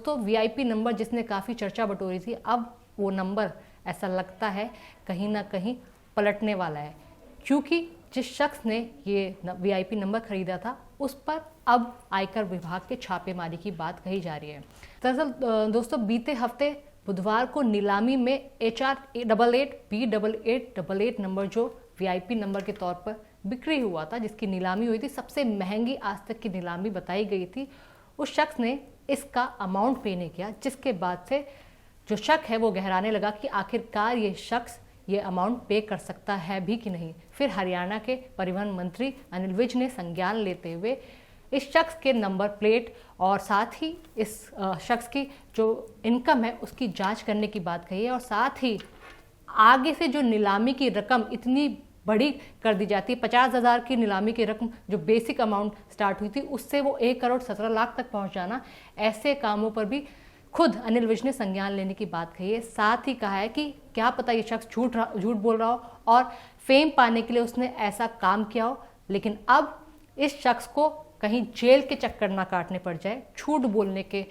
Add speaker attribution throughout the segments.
Speaker 1: दोस्तों VIP number जिसने काफ़ी चर्चा बटोरी थी, अब वो नंबर ऐसा लगता है कहीं ना कहीं पलटने वाला है, क्योंकि जिस शख्स ने ये वीआईपी नंबर खरीदा था उस पर अब आयकर विभाग के छापेमारी की बात कही जा रही है। दरअसल दोस्तों बीते हफ्ते बुधवार को नीलामी में HR88B8888 नंबर जो वीआईपी नंबर के तौर पर बिक्री हुआ था, जिसकी नीलामी हुई थी, सबसे महंगी आज तक की नीलामी बताई गई थी, उस शख्स ने इसका अमाउंट पे नहीं किया, जिसके बाद से जो शक है वो गहराने लगा कि आखिरकार ये शख्स ये अमाउंट पे कर सकता है भी कि नहीं। फिर हरियाणा के परिवहन मंत्री अनिल विज ने संज्ञान लेते हुए इस शख्स के नंबर प्लेट और साथ ही इस शख्स की जो इनकम है उसकी जांच करने की बात कही है, और साथ ही आगे से जो नीलामी की रकम इतनी बड़ी कर दी जाती है, 50,000 की नीलामी की रकम जो बेसिक अमाउंट स्टार्ट हुई थी उससे वो 1,17,00,000 तक पहुंच जाना, ऐसे कामों पर भी खुद अनिल विज ने संज्ञान लेने की बात कही है। साथ ही कहा है कि क्या पता ये शख्स झूठ बोल रहा हो और फेम पाने के लिए उसने ऐसा काम किया हो, लेकिन अब इस शख्स को कहीं जेल के चक्कर ना काटने पड़ जाए झूठ बोलने के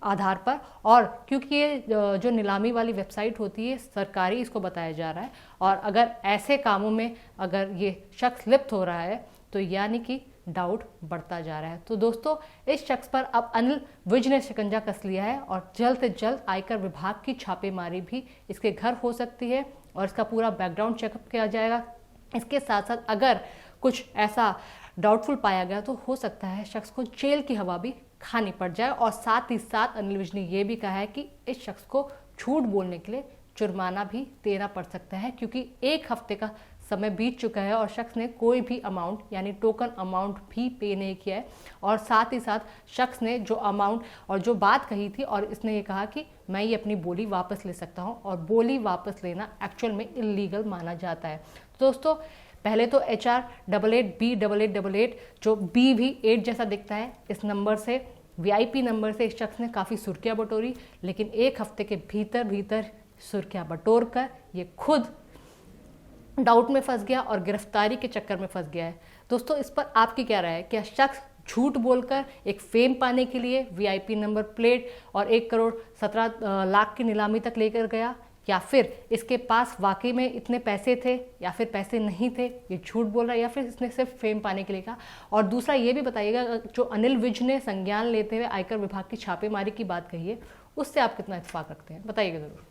Speaker 1: आधार पर। और क्योंकि ये जो नीलामी वाली वेबसाइट होती है सरकारी, इसको बताया जा रहा है, और अगर ऐसे कामों में अगर ये शख्स लिप्त हो रहा है तो यानी कि डाउट बढ़ता जा रहा है। तो दोस्तों इस शख्स पर अब अनिल विज ने शिकंजा कस लिया है और जल्द से जल्द आयकर विभाग की छापेमारी भी इसके घर हो सकती है और इसका पूरा बैकग्राउंड चेकअप किया जाएगा। इसके साथ साथ अगर कुछ ऐसा डाउटफुल पाया गया तो हो सकता है शख्स को जेल की हवा भी खानी पड़ जाए। और साथ ही साथ अनिल विज ने यह भी कहा है कि इस शख्स को झूठ बोलने के लिए जुर्माना भी देना पड़ सकता है, क्योंकि 1 हफ्ते का समय बीत चुका है और शख्स ने कोई भी अमाउंट यानी टोकन अमाउंट भी पे नहीं किया है। और साथ ही साथ शख्स ने जो अमाउंट और जो बात कही थी, और इसने ये कहा कि मैं ये अपनी बोली वापस ले सकता हूँ, और बोली वापस लेना एक्चुअल में इलीगल माना जाता है। तो दोस्तों पहले तो HR88B8888 जो बी भी 8 जैसा दिखता है, इस नंबर से वीआईपी नंबर से इस शख्स ने काफ़ी सुर्खियाँ बटोरी, लेकिन 1 हफ्ते के भीतर सुर्खियाँ बटोर कर ये खुद डाउट में फंस गया और गिरफ्तारी के चक्कर में फंस गया है। दोस्तों इस पर आपकी क्या राय है? क्या शख्स झूठ बोलकर एक फेम पाने के लिए वीआईपी नंबर प्लेट और 1,17,00,000 की नीलामी तक लेकर गया, या फिर इसके पास वाकई में इतने पैसे थे या फिर पैसे नहीं थे, ये झूठ बोल रहा है, या फिर इसने सिर्फ फेम पाने के लिए कहा? और दूसरा ये भी बताइएगा, जो अनिल विज ने संज्ञान लेते हुए आयकर विभाग की छापेमारी की बात कही है उससे आप कितना इत्तेफाक रखते हैं, बताइएगा ज़रूर।